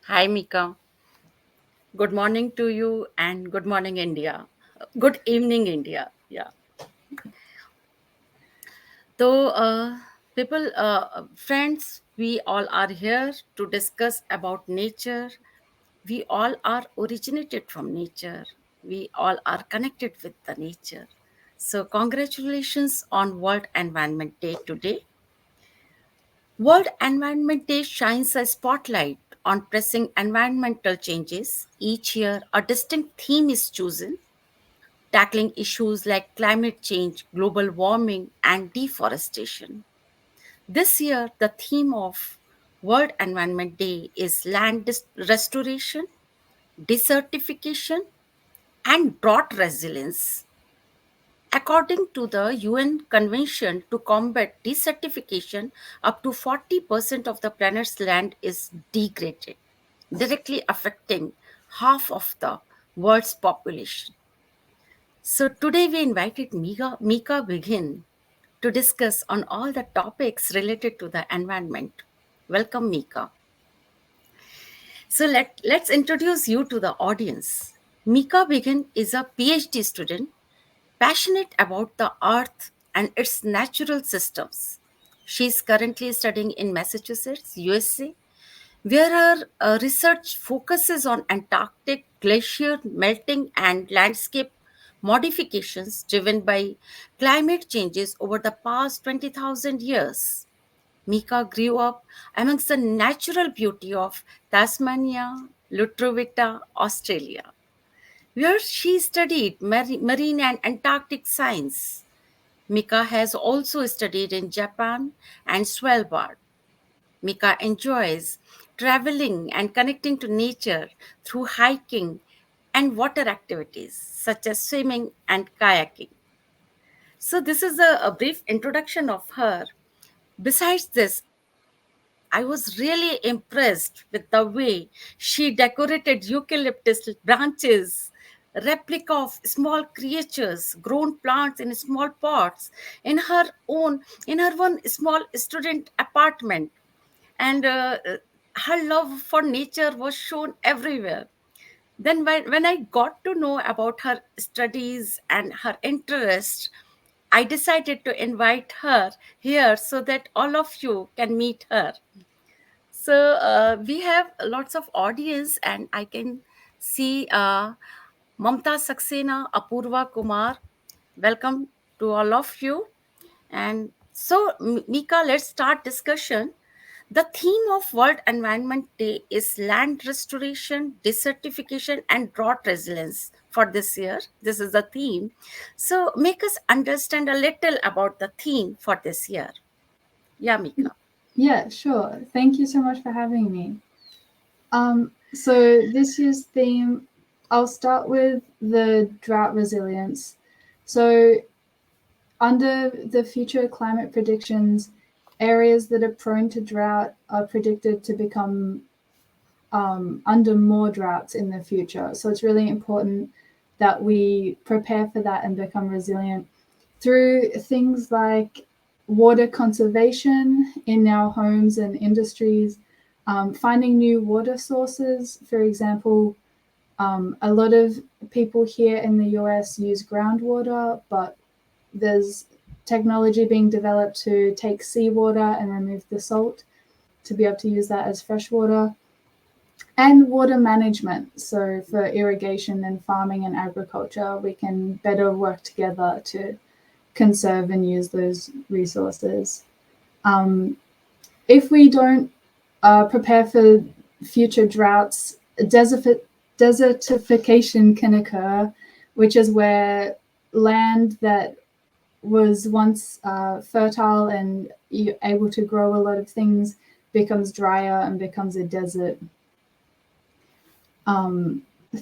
Hi, Mika. Good morning to you and good morning, India. Good evening, India. Yeah. So, friends, we all are here to discuss about nature. We all are originated from nature. We all are connected with the nature. So, congratulations on World Environment Day today. World Environment Day shines a spotlight on pressing environmental changes. Each year, a distinct theme is chosen, tackling issues like climate change, global warming, and deforestation. This year, the theme of World Environment Day is restoration, desertification, and drought resilience. According to the UN Convention to Combat Desertification, up to 40% of the planet's land is degraded, directly affecting half of the world's population. So today we invited Mika Bighin to discuss on all the topics related to the environment. Welcome, Mika. So let's introduce you to the audience. Mika Bighin is a PhD student passionate about the earth and its natural systems. She is currently studying in Massachusetts, USA, where her research focuses on Antarctic glacier melting and landscape modifications driven by climate changes over the past 20,000 years. Mika grew up amongst the natural beauty of Tasmania, lutruwita, Australia, where she studied marine and Antarctic science. Mika has also studied in Japan and Svalbard. Mika enjoys traveling and connecting to nature through hiking and water activities such as swimming and kayaking. So, this is a brief introduction of her. Besides this, I was really impressed with the way she decorated eucalyptus branches, replica of small creatures, grown plants in small pots in her one small student apartment, and her love for nature was shown everywhere. Then when I got to know about her studies and her interest, I decided to invite her here so that all of you can meet her. So we have lots of audience, and I can see Mamta Saxena, Apurva Kumar. Welcome to all of you. And so, Mika, let's start discussion. The theme of World Environment Day is land restoration, desertification, and drought resilience for this year. This is the theme. So, make us understand a little about the theme for this year. Yeah, Mika. Yeah, sure. Thank you so much for having me. So this year's theme, I'll start with the drought resilience. So under the future climate predictions, areas that are prone to drought are predicted to become under more droughts in the future. So it's really important that we prepare for that and become resilient through things like water conservation in our homes and industries, finding new water sources. For example, a lot of people here in the US use groundwater, but there's technology being developed to take seawater and remove the salt to be able to use that as fresh water. And water management. So for irrigation and farming and agriculture, we can better work together to conserve and use those resources. If we don't prepare for future droughts, desertification can occur, which is where land that was once fertile and able to grow a lot of things becomes drier and becomes a desert.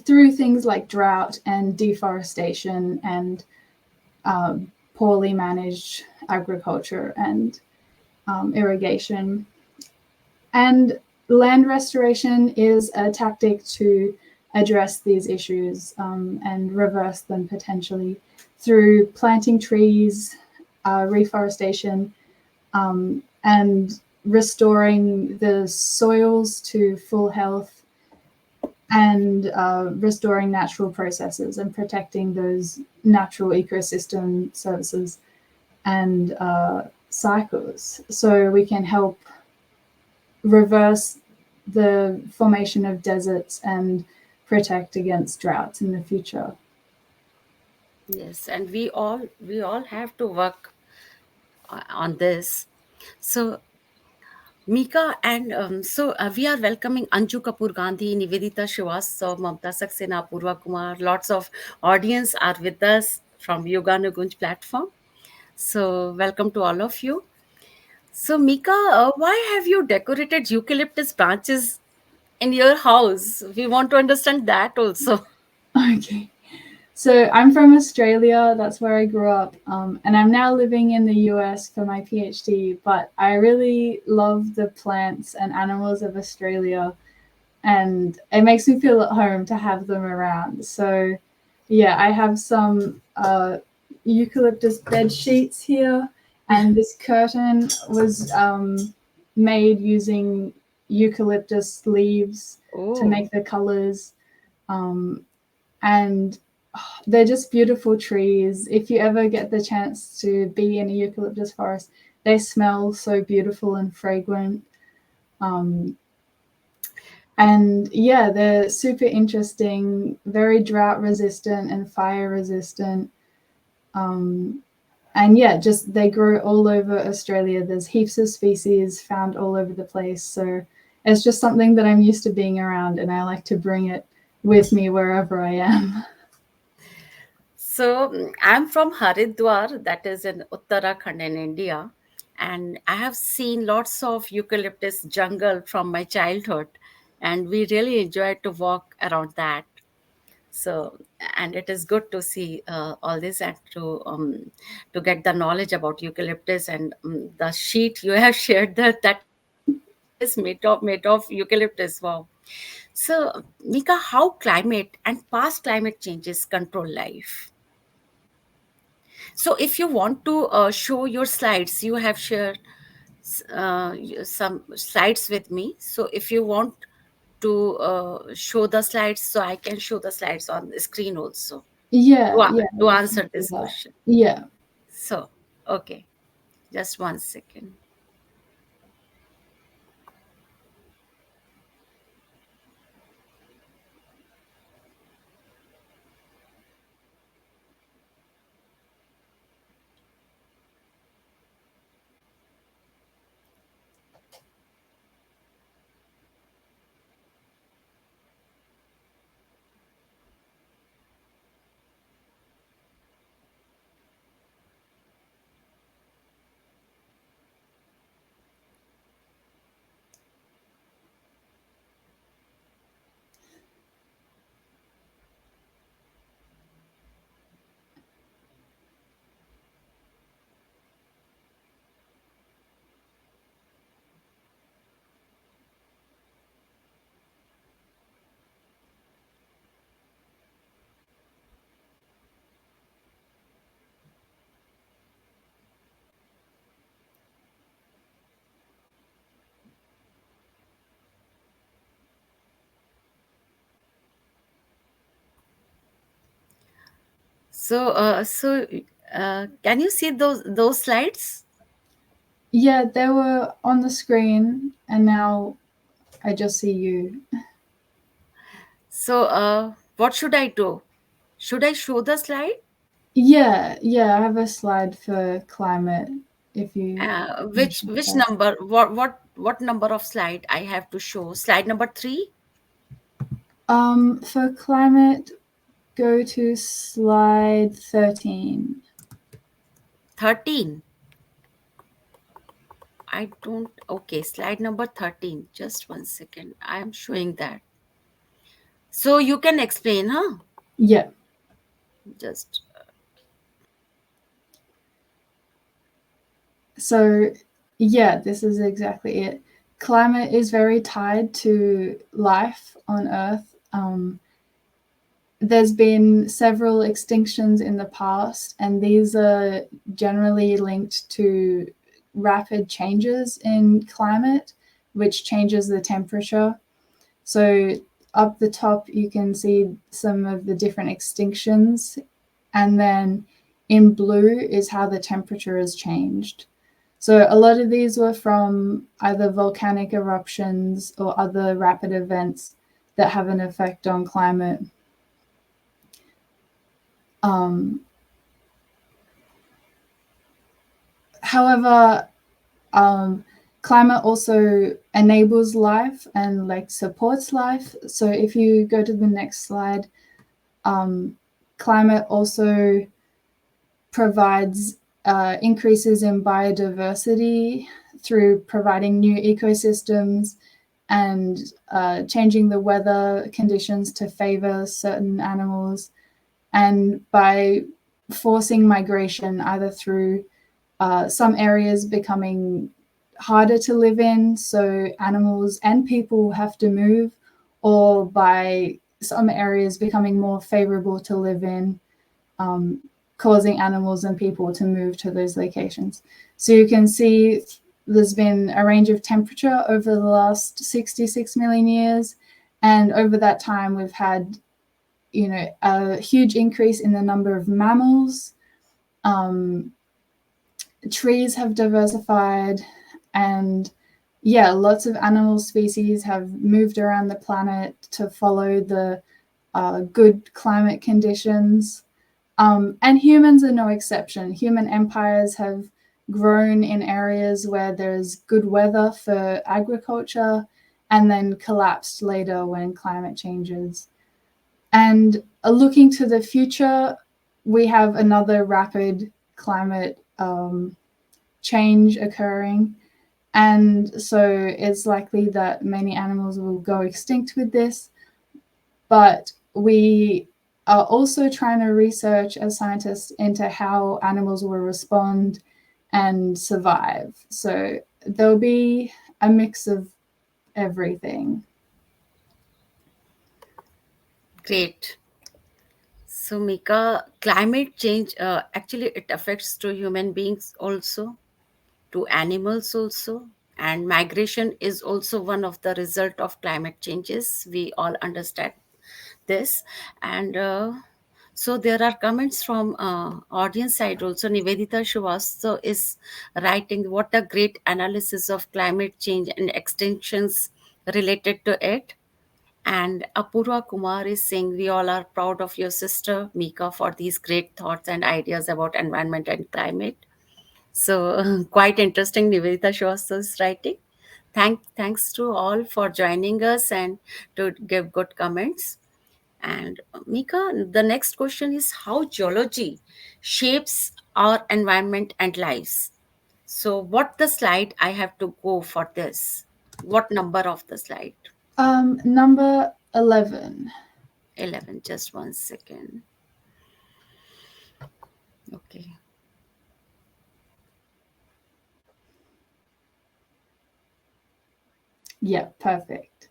Through things like drought and deforestation and poorly managed agriculture and irrigation. And land restoration is a tactic to address these issues and reverse them potentially through planting trees, reforestation, and restoring the soils to full health and restoring natural processes and protecting those natural ecosystem services and cycles, so we can help reverse the formation of deserts and protect against droughts in the future. Yes, and we all have to work on this. So Mika, and we are welcoming Anju Kapoor Gandhi, Nivedita Srivastava, Mamta Saxena, Purva Kumar. Lots of audience are with us from Yuganugoonj platform. So welcome to all of you. So Mika, why have you decorated eucalyptus branches in your house? We want to understand that also. Okay. So I'm from Australia, that's where I grew up, and I'm now living in the US for my PhD, but I really love the plants and animals of Australia, and it makes me feel at home to have them around. So yeah, I have some eucalyptus bed sheets here, and this curtain was made using eucalyptus leaves to Oh, make the colors. And they're just beautiful trees. If you ever get the chance to be in a eucalyptus forest, they smell so beautiful and fragrant. Um, and yeah, they're super interesting, very drought resistant and fire resistant. Um, and yeah, just they grow all over Australia. There's heaps of species found all over the place. So it's just something that I'm used to being around, and I like to bring it with me wherever I am. so I'm from Haridwar, that is in Uttarakhand in India, and I have seen lots of eucalyptus jungle from my childhood, and we really enjoy to walk around that. So, and it is good to see all this and to get the knowledge about eucalyptus and the sheet you have shared that is made of eucalyptus. Wow. So, Mika, how climate and past climate changes control life? So, if you want to show your slides, you have shared some slides with me. So, if you want to show the slides, so I can show the slides on the screen also Yeah, yeah, to we can answer do this that. question. Yeah. So, okay, just 1 second. So, can you see those slides? Yeah, they were on the screen, and now I just see you. So, what should I do? Should I show the slide? Yeah, yeah, I have a slide for climate if you want to Which show which that. number? What number of slide I have to show? Slide number 3, For climate, go to slide 13. 13. I don't. Okay, slide number 13. Just 1 second. I am showing that. So you can explain, huh? Yeah. Just So, yeah, this is exactly it. Climate is very tied to life on Earth. There's been several extinctions in the past, and these are generally linked to rapid changes in climate, which changes the temperature. So up the top, you can see some of the different extinctions. And then in blue is how the temperature has changed. So a lot of these were from either volcanic eruptions or other rapid events that have an effect on climate. However, climate also enables life and like supports life. So if you go to the next slide, climate also provides increases in biodiversity through providing new ecosystems and changing the weather conditions to favor certain animals, and by forcing migration either through some areas becoming harder to live in, so animals and people have to move, or by some areas becoming more favorable to live in, causing animals and people to move to those locations. So you can see there's been a range of temperature over the last 66 million years, and over that time we've had, you know, a huge increase in the number of mammals. Trees have diversified, and yeah, lots of animal species have moved around the planet to follow the good climate conditions. And humans are no exception. Human empires have grown in areas where there's good weather for agriculture and then collapsed later when climate changes. And looking to the future, we have another rapid climate change occurring. And so it's likely that many animals will go extinct with this. But we are also trying to research as scientists into how animals will respond and survive. So there'll be a mix of everything. Great. So, Mika, climate change actually it affects to human beings also, to animals also, and migration is also one of the result of climate changes. We all understand this, and so there are comments from audience side also. Nivedita Srivastava is writing, "What a great analysis of climate change and extinctions related to it." And Apurva Kumar is saying, "We all are proud of your sister, Mika, for these great thoughts and ideas about environment and climate." So, quite interesting, Nivedita Srivastava's writing. Thanks to all for joining us and to give good comments. And Mika, the next question is how geology shapes our environment and lives. So, what the slide I have to go for this? What number of the slide? Number 11. 11. Just 1 second. Okay. Yeah, perfect.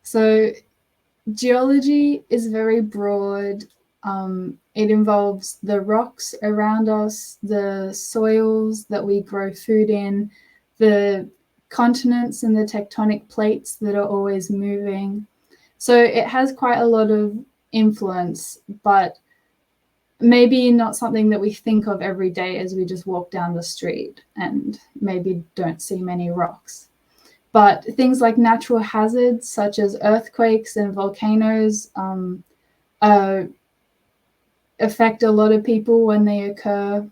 So geology is very broad. It involves the rocks around us, the soils that we grow food in, the continents and the tectonic plates that are always moving. So it has quite a lot of influence, but maybe not something that we think of every day as we just walk down the street and maybe don't see many rocks. But things like natural hazards such as earthquakes and volcanoes affect a lot of people when they occur.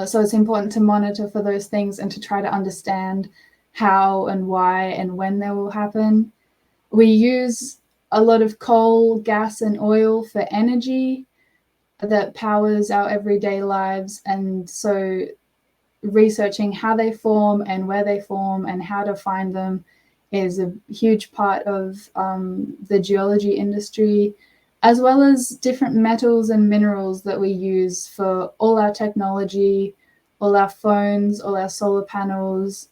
So it's important to monitor for those things and to try to understand how and why and when they will happen. We use a lot of coal, gas, and oil for energy that powers our everyday lives. And so researching how they form and where they form and how to find them is a huge part of the geology industry, as well as different metals and minerals that we use for all our technology, all our phones, all our solar panels,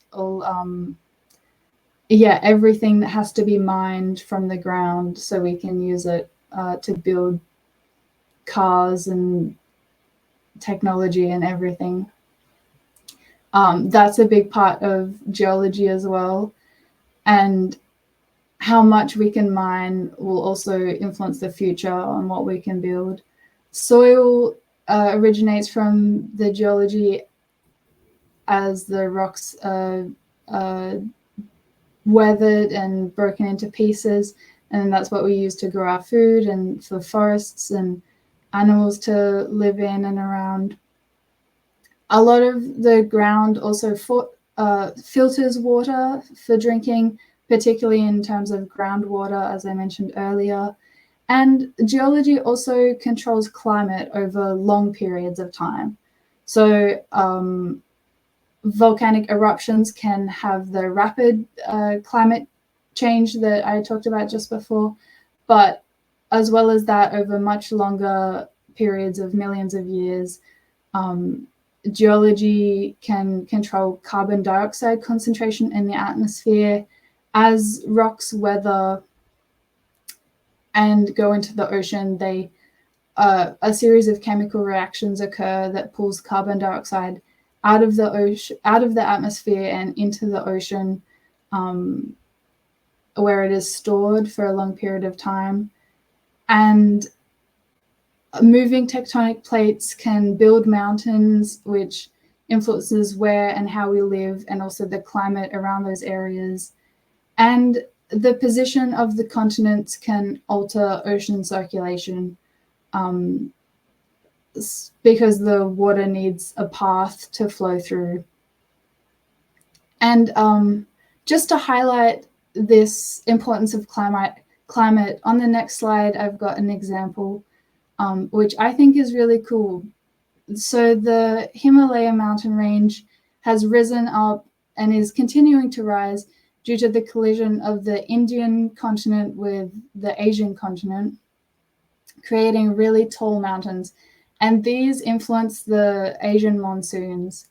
everything that has to be mined from the ground so we can use it to build cars and technology and everything. That's a big part of geology as well. And how much we can mine will also influence the future on what we can build. Soil originates from the geology as the rocks are weathered and broken into pieces, and that's what we use to grow our food and for forests and animals to live in and around. A lot of the ground also filters water for drinking, particularly in terms of groundwater, as I mentioned earlier. And geology also controls climate over long periods of time. So volcanic eruptions can have the rapid climate change that I talked about just before, but as well as that, over much longer periods of millions of years, geology can control carbon dioxide concentration in the atmosphere. As rocks weather and go into the ocean, a series of chemical reactions occur that pulls carbon dioxide out of the ocean, out of the atmosphere, and into the ocean, where it is stored for a long period of time. And moving tectonic plates can build mountains, which influences where and how we live, and also the climate around those areas. And the position of the continents can alter ocean circulation, because the water needs a path to flow through. And just to highlight this importance of climate, on the next slide, I've got an example, which I think is really cool. So the Himalaya mountain range has risen up and is continuing to rise due to the collision of the Indian continent with the Asian continent, creating really tall mountains. And these influence the Asian monsoons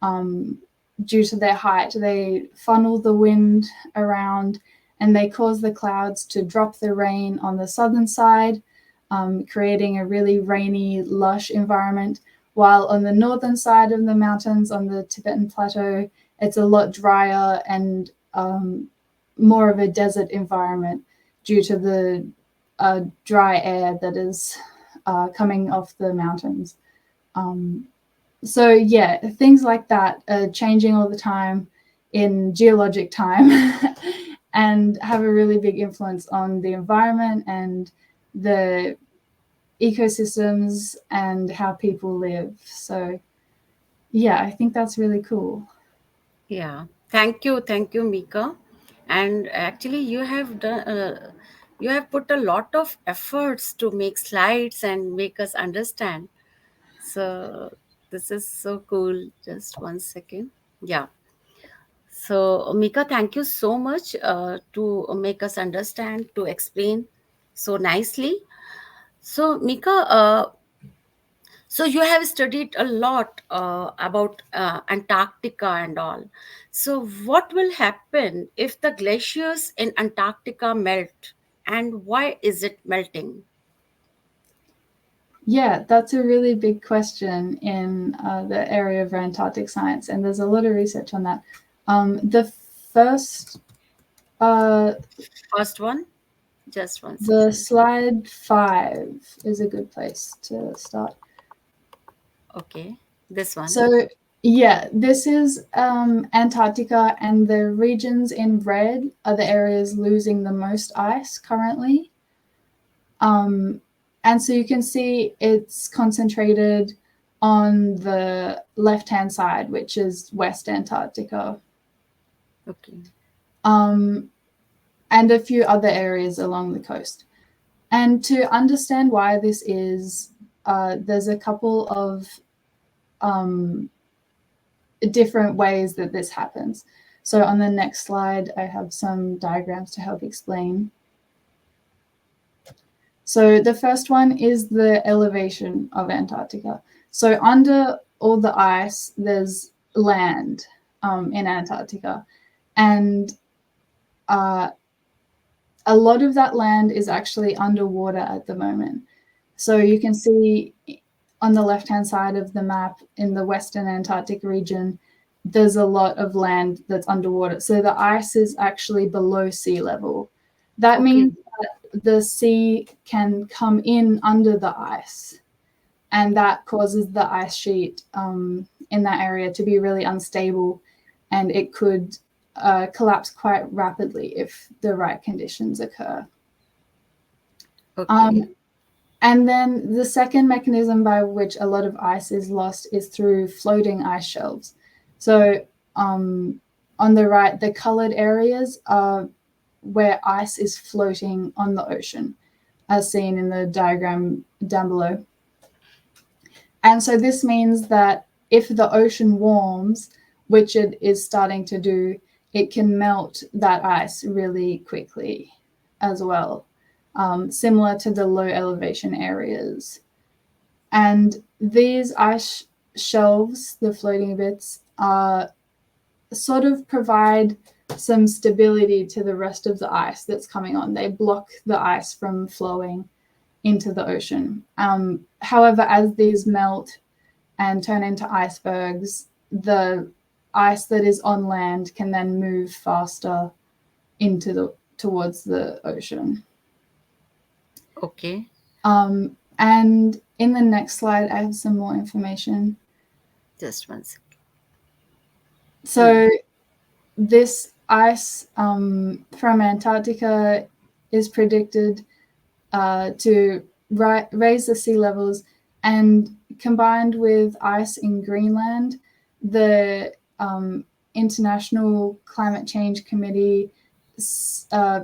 due to their height. They funnel the wind around and they cause the clouds to drop the rain on the southern side, creating a really rainy, lush environment. While on the northern side of the mountains, on the Tibetan Plateau, it's a lot drier and more of a desert environment due to the dry air that is coming off the mountains. So yeah, things like that are changing all the time in geologic time and have a really big influence on the environment and the ecosystems and how people live. So yeah, I think that's really cool. Yeah, thank you, Mika. And actually, you have put a lot of efforts to make slides and make us understand. So this is so cool. Just one second. Yeah. So Mika, thank you so much to make us understand, to explain so nicely. So Mika, so you have studied a lot about Antarctica and all. So what will happen if the glaciers in Antarctica melt, and why is it melting? Yeah, that's a really big question in the area of Antarctic science, and there's a lot of research on that. The first, First one, just one the second. slide 5 is a good place to start. Okay, this one. So yeah, this is Antarctica, and the regions in red are the areas losing the most ice currently. And so you can see it's concentrated on the left-hand side, which is West Antarctica, Okay. and a few other areas along the coast. And to understand why this is, there's a couple of different ways that this happens. So on the next slide, I have some diagrams to help explain. So the first one is the elevation of Antarctica. So under all the ice, there's land in Antarctica. And a lot of that land is actually underwater at the moment. So you can see on the left-hand side of the map in the Western Antarctic region, there's a lot of land that's underwater. So the ice is actually below sea level. That Okay. means that the sea can come in under the ice, and that causes the ice sheet in that area to be really unstable, and it could collapse quite rapidly if the right conditions occur. Okay. Um, and then the second mechanism by which a lot of ice is lost is through floating ice shelves. So on the right, the colored areas are where ice is floating on the ocean, as seen in the diagram down below. And so this means that if the ocean warms, which it is starting to do, it can melt that ice really quickly as well, similar to the low elevation areas. And these ice shelves, the floating bits, sort of provide some stability to the rest of the ice that's coming on. They block the ice from flowing into the ocean. However, as these melt and turn into icebergs, the ice that is on land can then move faster towards the ocean. Okay. And in the next slide, I have some more information. Just one second. So this ice from Antarctica is predicted to raise the sea levels, and combined with ice in Greenland, the International Climate Change Committee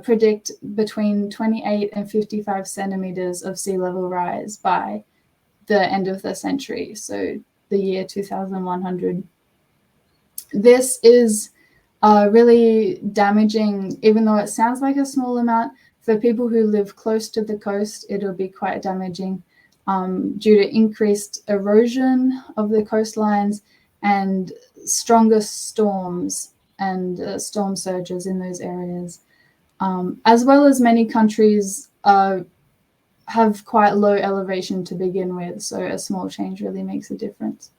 predict between 28 and 55 centimeters of sea level rise by the end of the century, so the year 2100. This is really damaging, even though it sounds like a small amount. For people who live close to the coast, it'll be quite damaging due to increased erosion of the coastlines and stronger storms and storm surges in those areas. As well as many countries have quite low elevation to begin with, so a small change really makes a difference.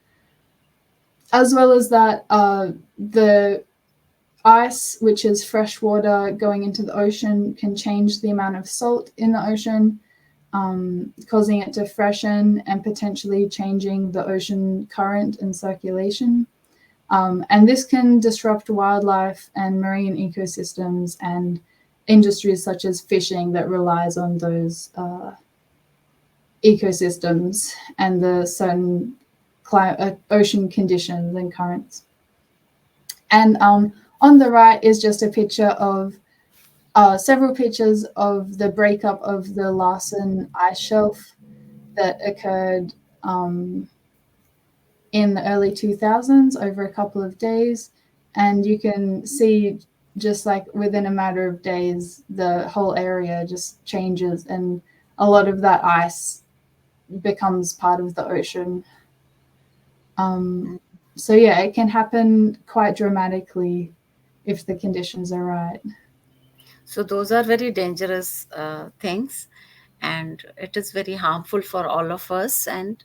As well as that, the ice, which is fresh water going into the ocean, can change the amount of salt in the ocean, causing it to freshen and potentially changing the ocean current and circulation. And this can disrupt wildlife and marine ecosystems and industries such as fishing that relies on those ecosystems and the certain ocean conditions and currents. And on the right is just a picture of several pictures of the breakup of the Larsen ice shelf that occurred in the early 2000s over a couple of days. And you can see just like within a matter of days, the whole area just changes and a lot of that ice becomes part of the ocean. So yeah, it can happen quite dramatically if the conditions are right. So those are very dangerous things, and it is very harmful for all of us. And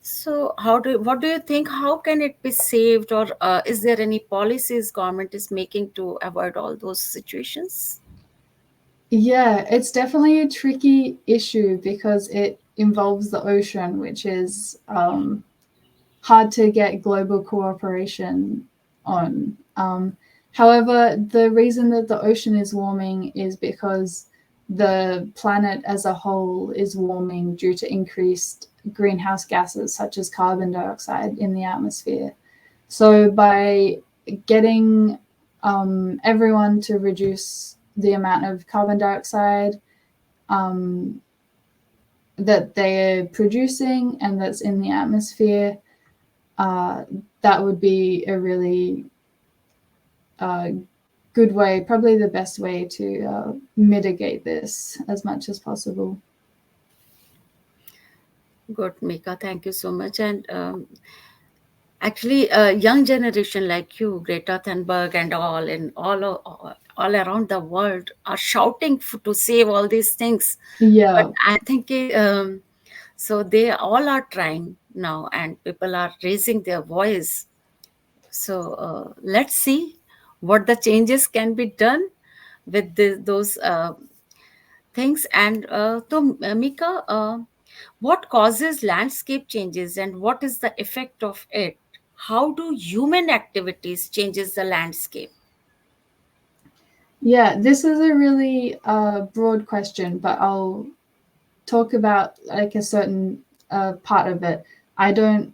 so, what do you think? How can it be saved, or is there any policies government is making to avoid all those situations? Yeah, it's definitely a tricky issue because it involves the ocean, which is hard to get global cooperation on. However, the reason that the ocean is warming is because the planet as a whole is warming due to increased greenhouse gases such as carbon dioxide in the atmosphere. So by getting everyone to reduce the amount of carbon dioxide that they're producing and that's in the atmosphere, that would be a really good way, probably the best way to mitigate this as much as possible. Good, Mika. Thank you so much. And actually, a young generation like you, Greta Thunberg, and all around the world are shouting to save all these things. But Yeah, I'm thinking, so they all are trying now, and people are raising their voice. So let's see what the changes can be done. with those things. And so, Mika, what causes landscape changes and what is the effect of it? How do human activities changes the landscape? Yeah, this is a really broad question, but I'll talk about like a certain part of it. I don't,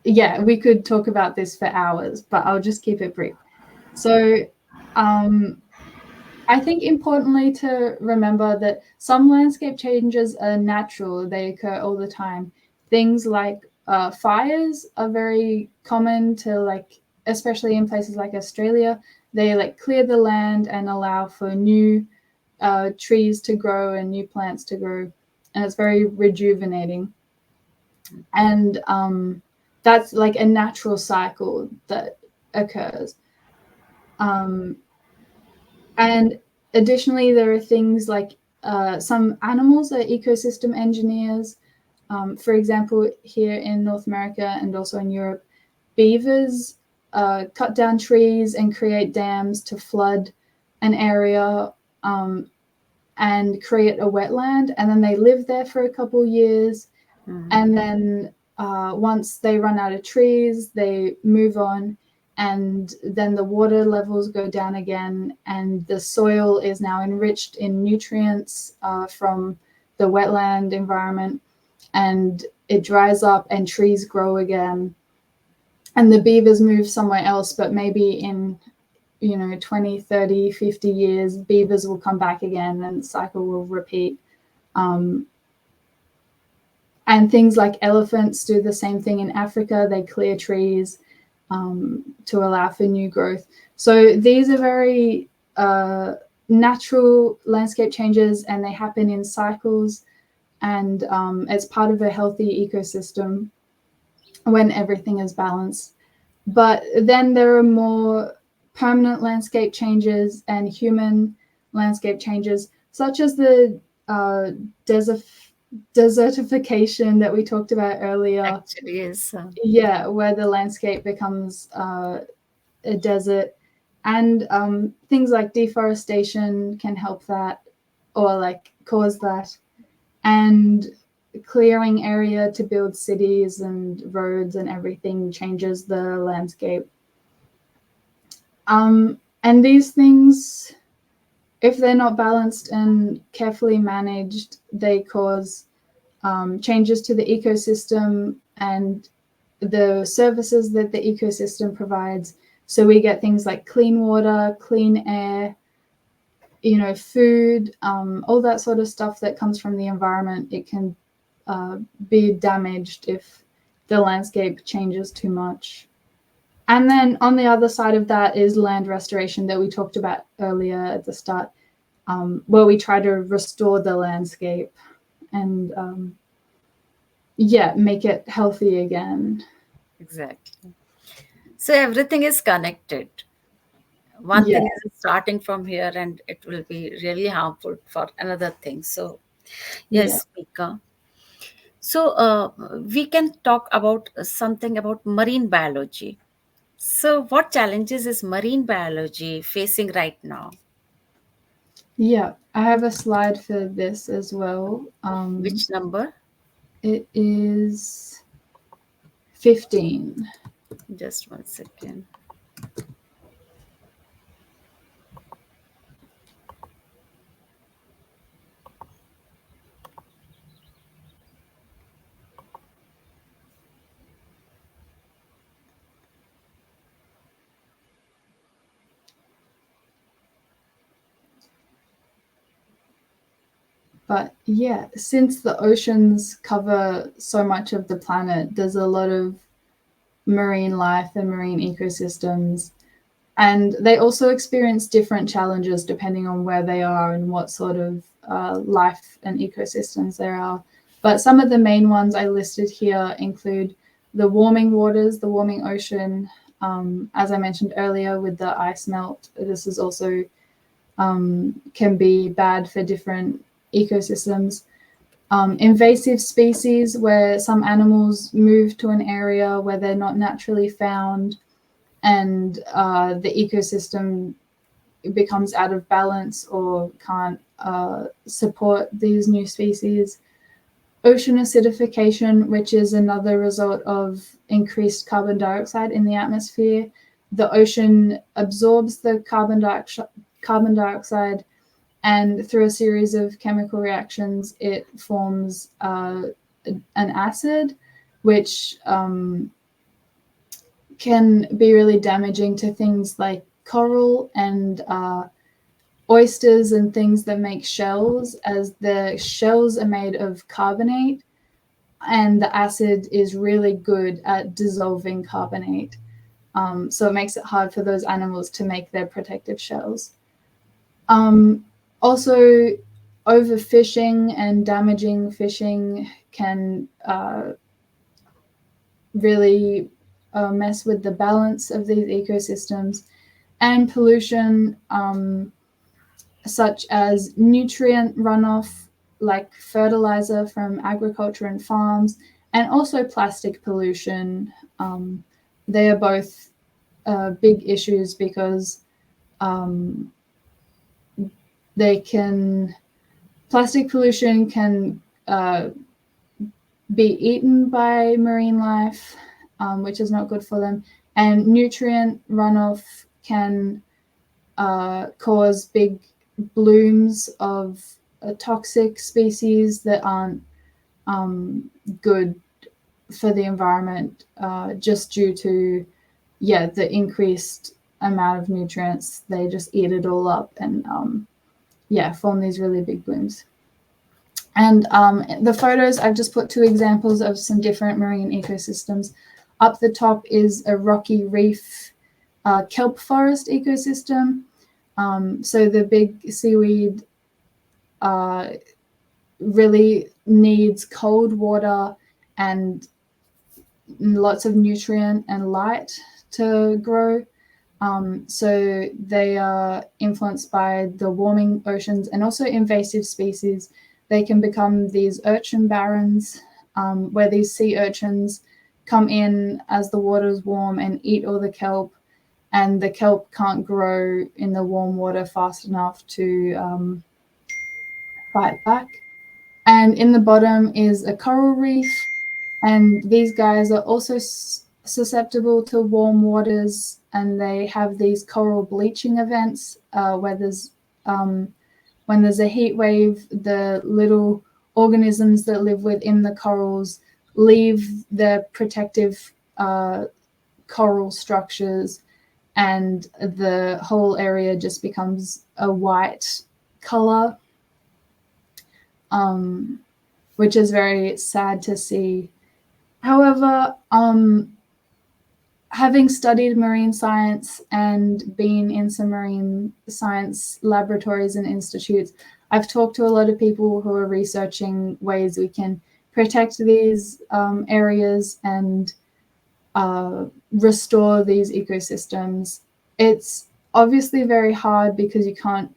yeah, we could talk about this for hours, but I'll just keep it brief. So, I think importantly to remember that some landscape changes are natural, they occur all the time. Things like fires are very common to, like, especially in places like Australia. They like clear the land and allow for new trees to grow and new plants to grow, and it's very rejuvenating. And that's like a natural cycle that occurs. Um, And additionally, there are things like some animals are ecosystem engineers. For example, here in North America and also in Europe, beavers cut down trees and create dams to flood an area and create a wetland. And then they live there for a couple years. And then once they run out of trees, they move on, and then the water levels go down again, and the soil is now enriched in nutrients from the wetland environment, and it dries up and trees grow again. And the beavers move somewhere else, but maybe in 20, 30, 50 years, beavers will come back again and the cycle will repeat. And things like elephants do the same thing in Africa. They clear trees to allow for new growth. So these are very natural landscape changes, and they happen in cycles. And it's part of a healthy ecosystem when everything is balanced. But then there are more permanent landscape changes and human landscape changes, such as the desertification that we talked about earlier. Actually, yes. Yeah, where the landscape becomes a desert. And things like deforestation can help that, or like cause that. And clearing area to build cities and roads and everything changes the landscape. And these things, if they're not balanced and carefully managed, they cause changes to the ecosystem and the services that the ecosystem provides. So we get things like clean water, clean air, food, all that sort of stuff that comes from the environment. It can be damaged if the landscape changes too much. And then on the other side of that is land restoration that we talked about earlier at the start, where we try to restore the landscape and make it healthy again. Exactly. So everything is connected. One thing is starting from here and it will be really harmful for another thing. So, yes, Mika. So, we can talk about something about marine biology. So, what challenges is marine biology facing right now? Yeah, I have a slide for this as well. Which number? It is 15. Just 1 second. But yeah, since the oceans cover so much of the planet, there's a lot of marine life and marine ecosystems. And they also experience different challenges depending on where they are and what sort of life and ecosystems there are. But some of the main ones I listed here include the warming waters, the warming ocean. As I mentioned earlier, with the ice melt, this is also can be bad for different ecosystems. Invasive species, where some animals move to an area where they're not naturally found, and the ecosystem becomes out of balance or can't support these new species. Ocean acidification, which is another result of increased carbon dioxide in the atmosphere. The ocean absorbs the carbon dioxide, and through a series of chemical reactions, it forms an acid, which can be really damaging to things like coral and oysters and things that make shells, as the shells are made of carbonate, and the acid is really good at dissolving carbonate. So it makes it hard for those animals to make their protective shells. Also, overfishing and damaging fishing can really mess with the balance of these ecosystems. And pollution, such as nutrient runoff, like fertilizer from agriculture and farms, and also plastic pollution. They are both big issues because plastic pollution can be eaten by marine life, which is not good for them, and nutrient runoff can cause big blooms of toxic species that aren't good for the environment, just due to the increased amount of nutrients. They just eat it all up and form these really big blooms. And the photos, I've just put two examples of some different marine ecosystems. Up the top is a rocky reef kelp forest ecosystem. So the big seaweed really needs cold water and lots of nutrient and light to grow. So they are influenced by the warming oceans and also invasive species. They can become these urchin barrens, where these sea urchins come in as the water is warm and eat all the kelp, and the kelp can't grow in the warm water fast enough to fight back. And in the bottom is a coral reef, and these guys are also susceptible to warm waters, and they have these coral bleaching events where there's when there's a heat wave, the little organisms that live within the corals leave their protective coral structures, and the whole area just becomes a white color, which is very sad to see. However, having studied marine science and been in some marine science laboratories and institutes, I've talked to a lot of people who are researching ways we can protect these areas and restore these ecosystems. It's obviously very hard because you can't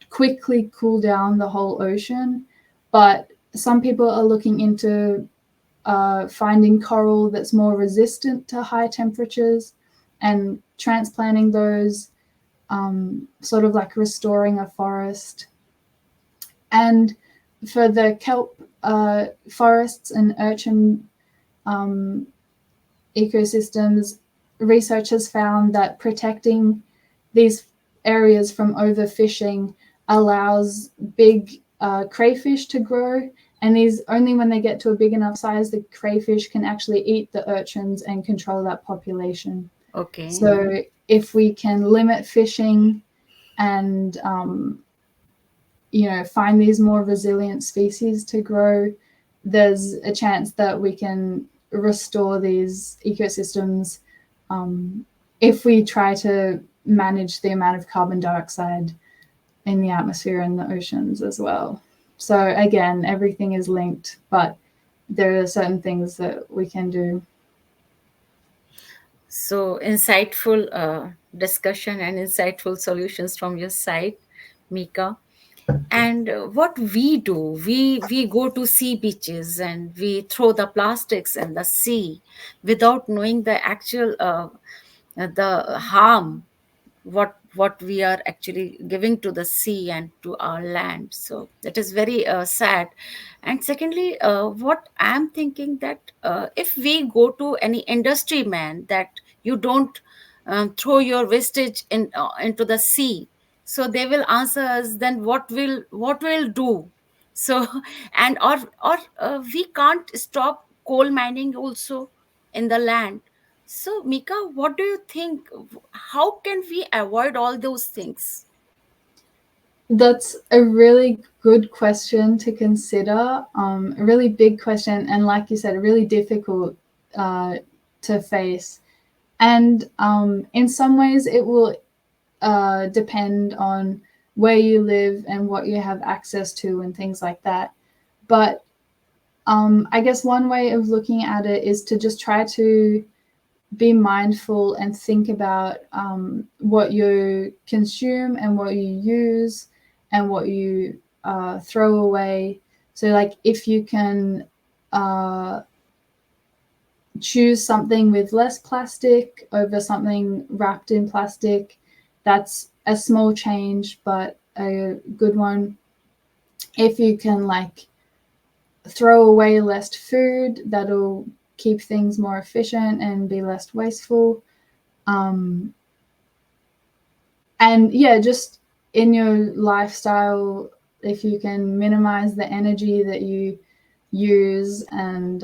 quickly cool down the whole ocean, but some people are looking into finding coral that's more resistant to high temperatures and transplanting those, sort of like restoring a forest. And for the kelp forests and urchin ecosystems, researchers found that protecting these areas from overfishing allows big crayfish to grow. And these, only when they get to a big enough size, the crayfish can actually eat the urchins and control that population. Okay. So if we can limit fishing and, find these more resilient species to grow, there's a chance that we can restore these ecosystems if we try to manage the amount of carbon dioxide in the atmosphere and the oceans as well. So again, everything is linked, but there are certain things that we can do. So insightful discussion and insightful solutions from your side, Mika. And what we do, we go to sea beaches and we throw the plastics in the sea without knowing the actual the harm what we are actually giving to the sea and to our land. So that is very sad. And secondly, what I'm thinking that if we go to any industry man, that you don't throw your wastage into the sea, so they will answer us, then what will do? So and or we can't stop coal mining also in the land. So Mika, what do you think, how can we avoid all those things? That's a really good question to consider. A really big question, and like you said, really difficult to face. And in some ways, it will depend on where you live and what you have access to and things like that. But I guess one way of looking at it is to just try to be mindful and think about what you consume and what you use and what you throw away. So, like, if you can choose something with less plastic over something wrapped in plastic, that's a small change, but a good one. If you can, like, throw away less food, that'll keep things more efficient and be less wasteful. Um, and yeah, just in your lifestyle, if you can minimize the energy that you use, and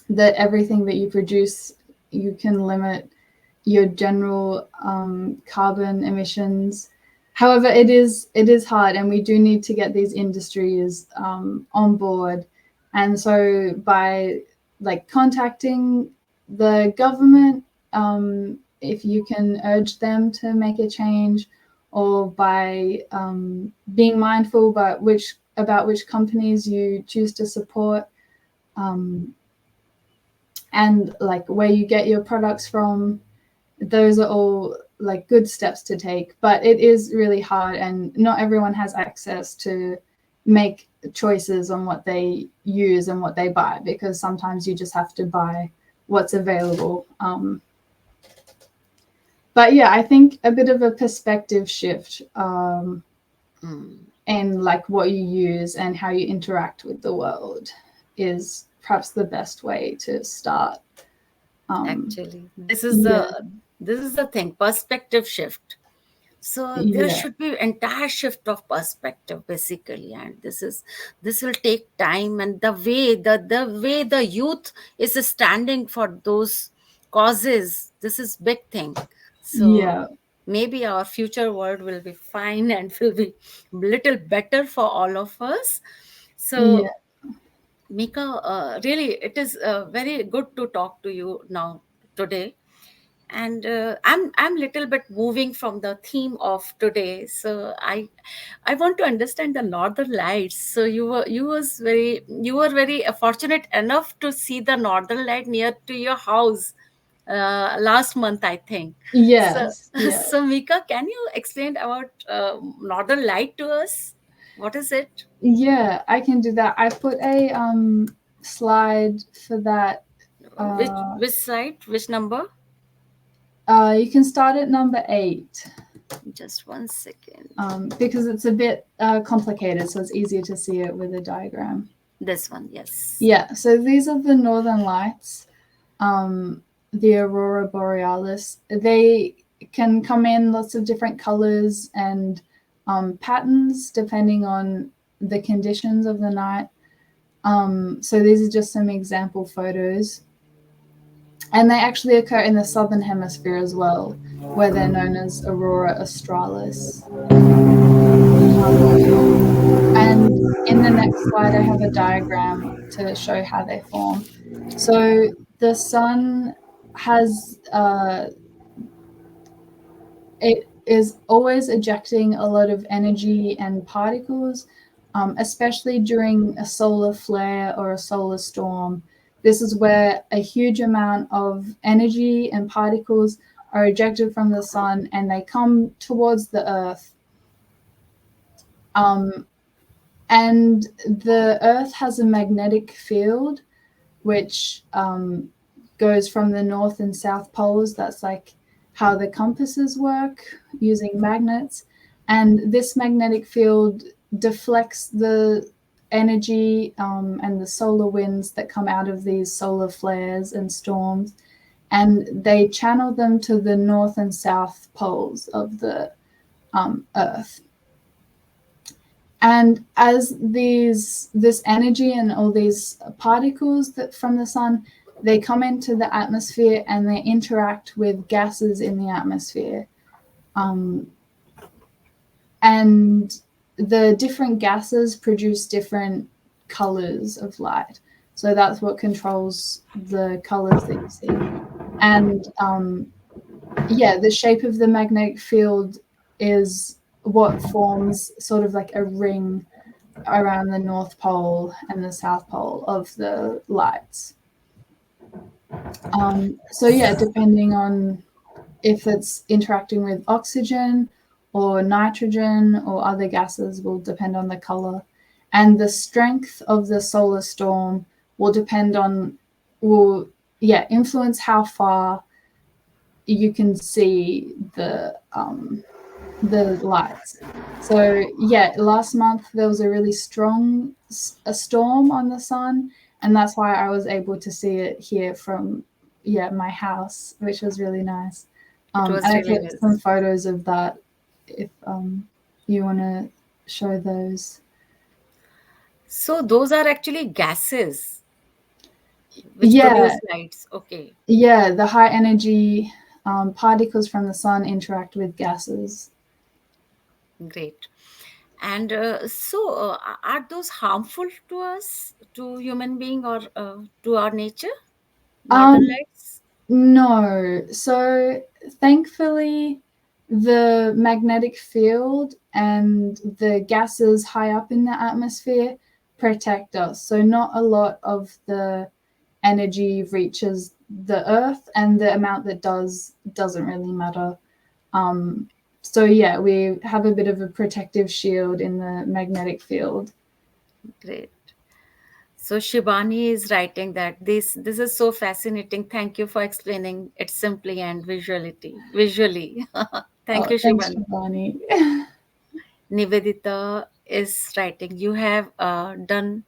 that everything that you produce, you can limit your general carbon emissions. However, it is hard, and we do need to get these industries on board. And so by, like, contacting the government, if you can urge them to make a change, or by being mindful about which companies you choose to support, and, like, where you get your products from, those are all, like, good steps to take. But it is really hard, and not everyone has access to make choices on what they use and what they buy, because sometimes you just have to buy what's available. But yeah, I think a bit of a perspective shift in, like, what you use and how you interact with the world is perhaps the best way to start. Actually, this is the Yeah, this is the thing, perspective shift. So there yeah, should be entire shift of perspective basically, and this will take time. And the way the youth is standing for those causes, this is big thing. So yeah, maybe our future world will be fine and will be little better for all of us. yeah, So Mika, really, it is very good to talk to you now today. And I'm little bit moving from the theme of today. So I want to understand the northern lights. So you were very fortunate enough to see the northern light near to your house last month, I think. So yes, yeah. so Mika, can you explain about northern light to us? What is it? Yeah, I can do that. I put a slide for that. Which Uh, which site? Which number? you can start at number 8, Just 1 second. because it's a bit complicated, so it's easier to see it with a diagram. This one, yes. Yeah, so these are the northern lights, the aurora borealis. They can come in lots of different colors and patterns depending on the conditions of the night. So these are just some example photos. And they actually occur in the southern hemisphere as well, where they're known as aurora australis. And in the next slide, I have a diagram to show how they form. So the sun has, it is always ejecting a lot of energy and particles, especially during a solar flare or a solar storm. This is where a huge amount of energy and particles are ejected from the sun, and they come towards the earth. And the earth has a magnetic field which goes from the north and south poles. That's, like, how the compasses work using magnets. And this magnetic field deflects the energy and the solar winds that come out of these solar flares and storms, and they channel them to the north and south poles of the Earth. And as this energy and all these particles that from the sun, they come into the atmosphere and they interact with gases in the atmosphere. And the different gases produce different colors of light. So that's what controls the colors that you see. And the shape of the magnetic field is what forms sort of like a ring around the North Pole and the South Pole of the lights. Depending on if it's interacting with oxygen or nitrogen or other gases will depend on the color. And the strength of the solar storm will influence how far you can see the lights. So last month there was a really strong storm on the sun, and that's why I was able to see it here from my house, which was really nice. It was And I really took nice. some photos of that if you want to show those. So those are actually gases which Yeah, produce lights. Okay, the high energy particles from the sun interact with gases. great. And are those harmful to us, to human being, or to our nature? Northern Um, lights? No. So thankfully, the magnetic field and the gases high up in the atmosphere protect us. So not a lot of the energy reaches the Earth, and the amount that doesn't really matter. We have a bit of a protective shield in the magnetic field. Great. So Shibani is writing that this is so fascinating. Thank you for explaining it simply and visually. Thank Oh, you, thanks, Shibani. Shivani. Nivedita is writing, you have done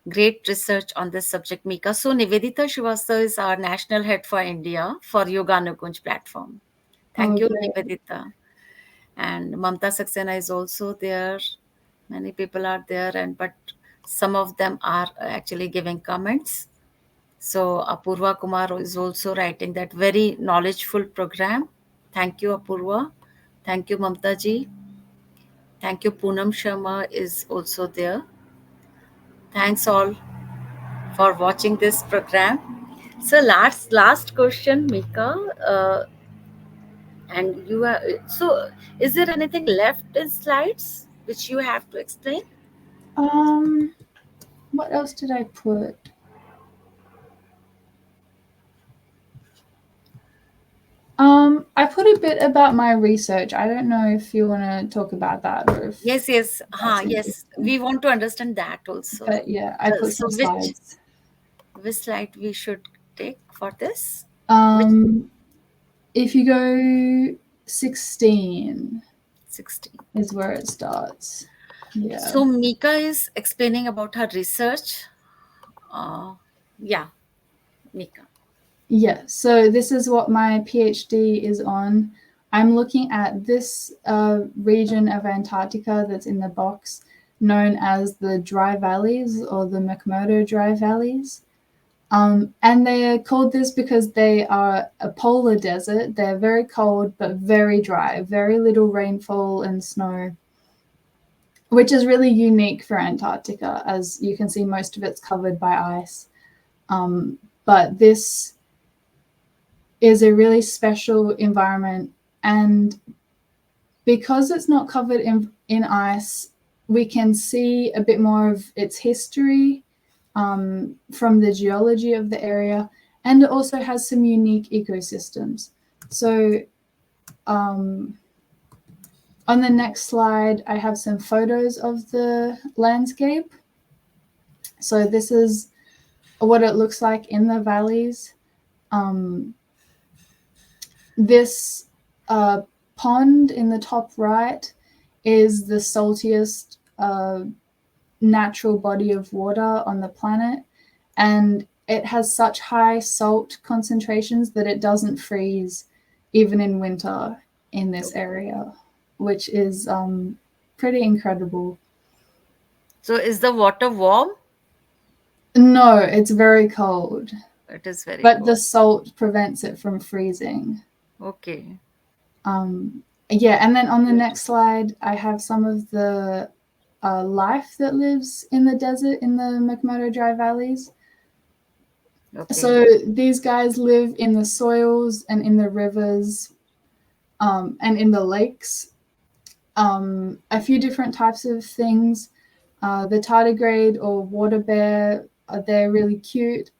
great research on this subject, Mika. So Nivedita Srivastava is our national head for India for Yuganugoonj platform. Oh, Thank you, great. Nivedita. And Mamta Saxena is also there. Many people are there, but some of them are actually giving comments. So Apurva Kumar is also writing that very knowledgeful program. Thank you, Apurva. Thank you, Mamta ji. Thank you, Poonam Sharma is also there. Thanks all for watching this program. So last question, Mika. And you are so. Is there anything left in slides which you have to explain? Um, what else did I put? I put a bit about my research. I don't know if you want to talk about that or if Yes, yes, that's yes. interesting. We want to understand that also. But yeah, I put So some slides. which slide we should take for this? Which Um, if you go 16 16? is where it starts. Yeah. So Mika is explaining about her research. Uh, yeah, Mika. Yeah, so this is what my PhD is on. I'm looking at this region of Antarctica that's in the box, known as the dry valleys or the McMurdo dry valleys. And they are called this because they are a polar desert. They're very cold but very dry, very little rainfall and snow, which is really unique for Antarctica. As you can see, most of it's covered by ice. But this is a really special environment. And because it's not covered in ice, we can see a bit more of its history from the geology of the area, and it also has some unique ecosystems. So on the next slide, I have some photos of the landscape. So this is what it looks like in the valleys. This pond in the top right is the saltiest natural body of water on the planet, and it has such high salt concentrations that it doesn't freeze even in winter in this area, which is pretty incredible. So is the water warm? No, it's very cold, It is very but the cold. salt prevents it from freezing. Okay. Yeah, and then on the next slide, I have some of the life that lives in the desert in the McMurdo Dry Valleys. Okay. So these guys live in the soils and in the rivers and in the lakes. A few different types of things. The tardigrade or water bear, they're really cute.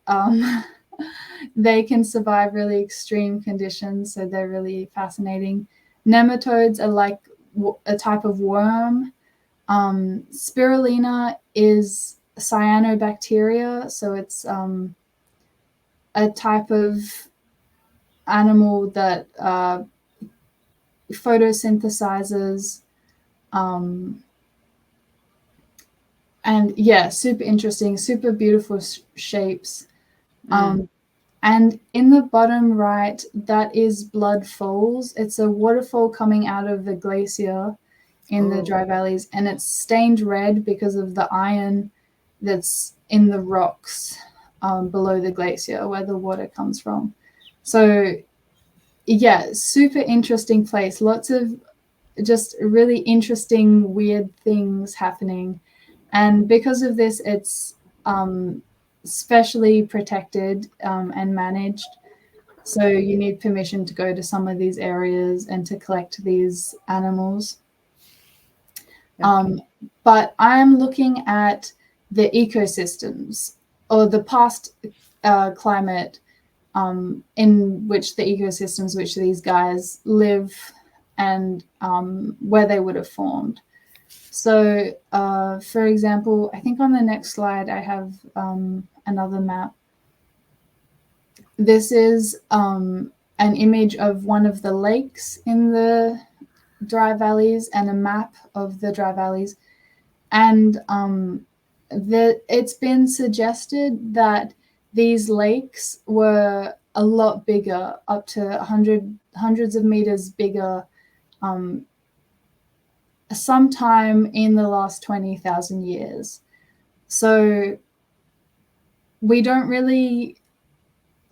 They can survive really extreme conditions, so they're really fascinating. Nematodes are like a type of worm. Spirulina is cyanobacteria, so it's a type of animal that photosynthesizes. And yeah, super interesting, super beautiful shapes. And in the bottom right, that is Blood Falls. It's a waterfall coming out of the glacier in the dry valleys, and it's stained red because of the iron that's in the rocks below the glacier where the water comes from. So yeah, super interesting place. Lots of just really interesting, weird things happening. And because of this, it's specially protected and managed. So you need permission to go to some of these areas and to collect these animals. But I'm looking at the ecosystems or the past climate in which the ecosystems which these guys live and where they would have formed. So, for example, I think on the next slide I have another map. This is an image of one of the lakes in the dry valleys and a map of the dry valleys. And it's been suggested that these lakes were a lot bigger, up to hundreds of meters bigger, sometime in the last 20,000 years. So we don't really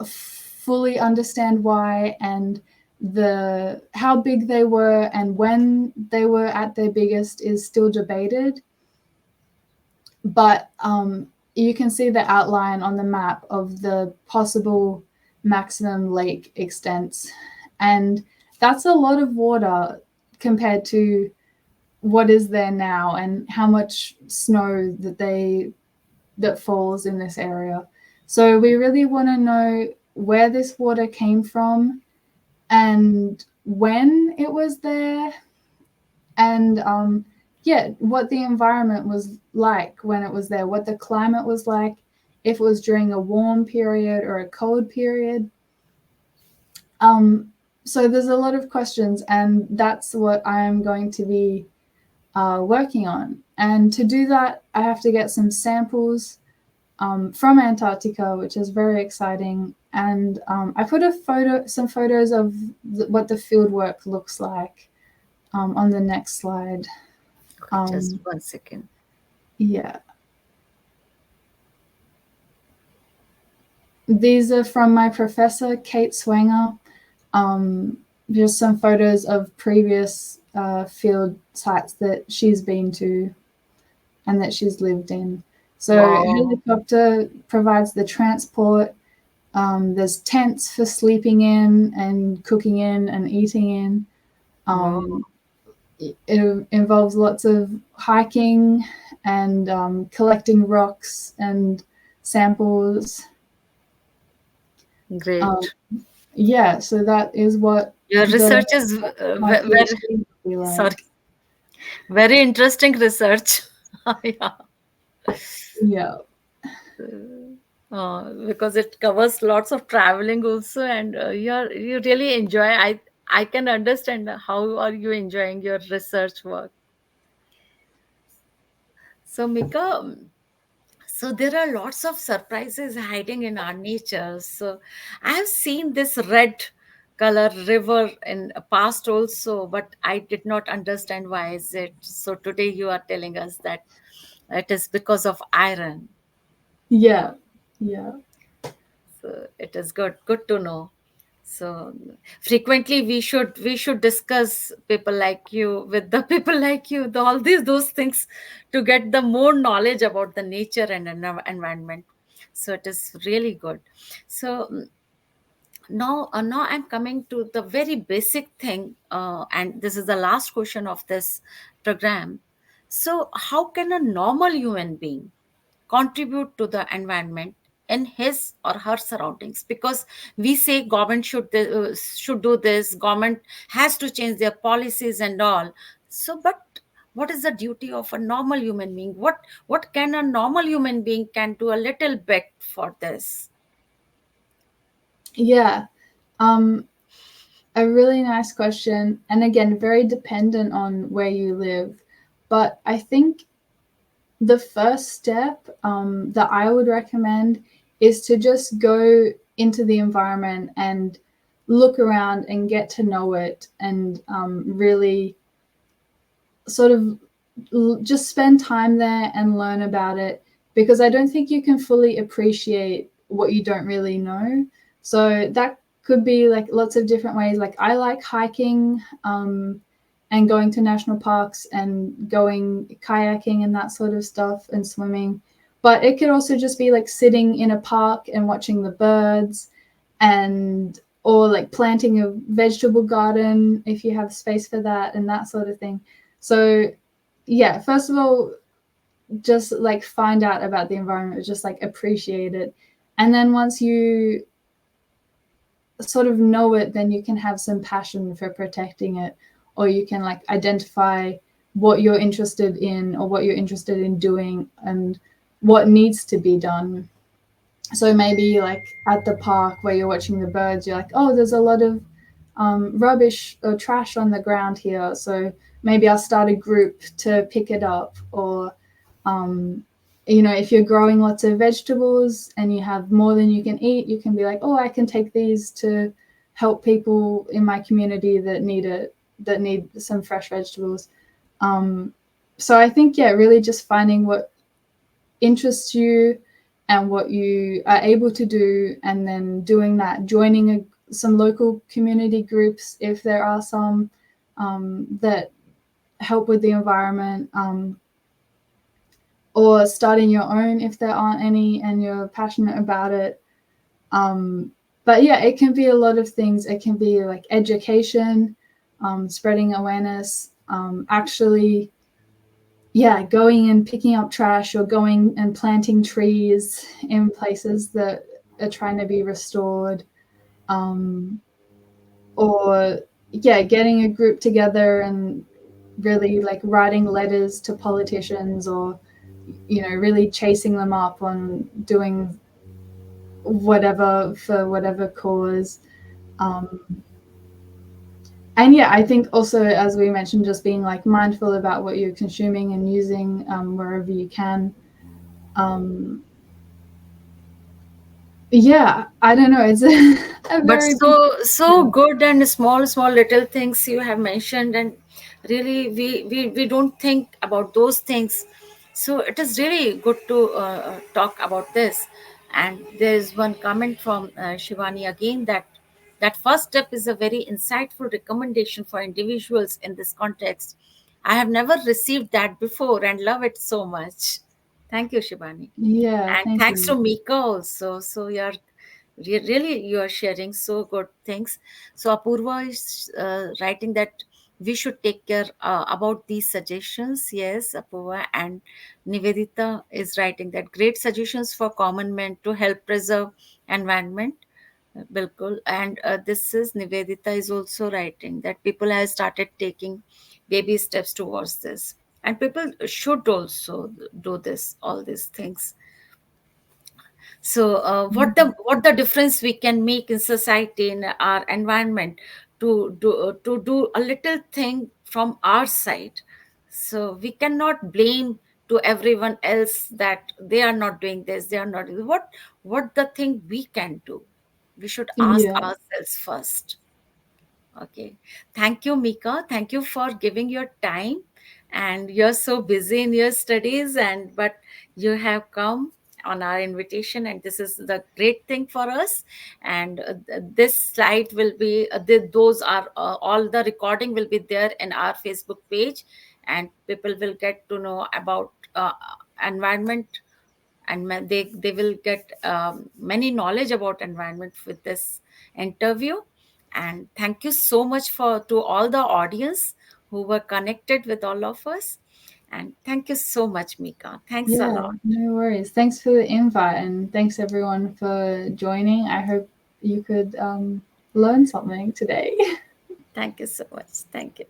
fully understand why and how big they were and when they were at their biggest is still debated. But you can see the outline on the map of the possible maximum lake extents. And that's a lot of water compared to what is there now and how much snow that falls in this area. So we really want to know where this water came from and when it was there, and what the environment was like when it was there, what the climate was like, if it was during a warm period or a cold period. So there's a lot of questions, and that's what I am going to be working on. And to do that, I have to get some samples from Antarctica, which is very exciting. And I put some photos of what the field work looks like on the next slide. Just 1 second. Yeah. These are from my professor, Kate Swanger. Just some photos of previous field sites that she's been to and that she's lived in. So helicopter provides the transport. There's tents for sleeping in and cooking in and eating in. It involves lots of hiking and collecting rocks and samples. Great. Yeah, so that is what Your research is sorry, very interesting research. Yeah. Yeah. Because it covers lots of traveling also, and you really enjoy. I can understand how are you enjoying your research work. So, Mika, so there are lots of surprises hiding in our nature. So I have seen this red color river in past also, but I did not understand why is it. So today you are telling us that it is because of iron. Yeah, yeah, So it is good to know. So frequently we should discuss people like you with the people like you, all these those things, to get the more knowledge about the nature and environment. So it is really good. So now I'm coming to the very basic thing, and this is the last question of this program. So how can a normal human being contribute to the environment in his or her surroundings? Because we say government should do this, government has to change their policies and all. So but what is the duty of a normal human being? What can a normal human being can do a little bit for this? yeah. Um, a really nice question, and again, very dependent on where you live. But I think the first step that I would recommend is to just go into the environment and look around and get to know it, and really sort of just spend time there and learn about it, because I don't think you can fully appreciate what you don't really know. So that could be like lots of different ways. Like I like hiking, and going to national parks and going kayaking and that sort of stuff, and swimming. But it could also just be like sitting in a park and watching the birds, and or like planting a vegetable garden if you have space for that, and that sort of thing. So yeah, first of all, just like find out about the environment, just like appreciate it. And then once you sort of know it, then you can have some passion for protecting it, or you can like identify what you're interested in or what you're interested in doing and what needs to be done. So maybe like at the park where you're watching the birds, you're like, oh, there's a lot of rubbish or trash on the ground here. So maybe I'll start a group to pick it up. Or, um, if you're growing lots of vegetables and you have more than you can eat, you can be like, oh, I can take these to help people in my community that need it, that need some fresh vegetables. Um, so I think, yeah, really just finding what interests you and what you are able to do, and then doing that, joining some local community groups if there are some that help with the environment, or starting your own if there aren't any and you're passionate about it. But yeah, it can be a lot of things. It can be like education, spreading awareness, actually, yeah, going and picking up trash, or going and planting trees in places that are trying to be restored, um, or yeah, getting a group together and really like writing letters to politicians, or really chasing them up on doing whatever for whatever cause. Um, and yeah, I think also, as we mentioned, just being like mindful about what you're consuming and using, wherever you can. Um, Yeah, I don't know. It's a But very big so question. good, and small little things you have mentioned, and really we don't think about those things. So it is really good to talk about this. And there's one comment from Shivani again, that first step is a very insightful recommendation for individuals in this context. I have never received that before and love it so much. Thank you, Shivani. Yeah, And thank thanks to you. Mika also. So really you are sharing so good things. So Apurva is writing that we should take care about these suggestions. Yes, Apurva. And Nivedita is writing that great suggestions for common men to help preserve environment. Bilkul. And this is Nivedita is also writing that people have started taking baby steps towards this, and people should also do this, all these things. So what the difference we can make in society, in our environment, to do a little thing from our side. So we cannot blame to everyone else that they are not doing this, they are not doing what the thing we can do. We should ask Yeah. ourselves first. Okay. Thank you, Mika. Thank you for giving your time. And you're so busy in your studies, and but you have come on our invitation, and this is the great thing for us. And this slide will be those are all the recording will be there in our Facebook page, and people will get to know about environment, and they will get many knowledge about environment with this interview. And thank you so much for to all the audience who were connected with all of us. And thank you so much, Mika. Thanks a Yeah, lot. no worries. Thanks for the invite, and thanks everyone for joining. I hope you could learn something today. Thank you so much. Thank you.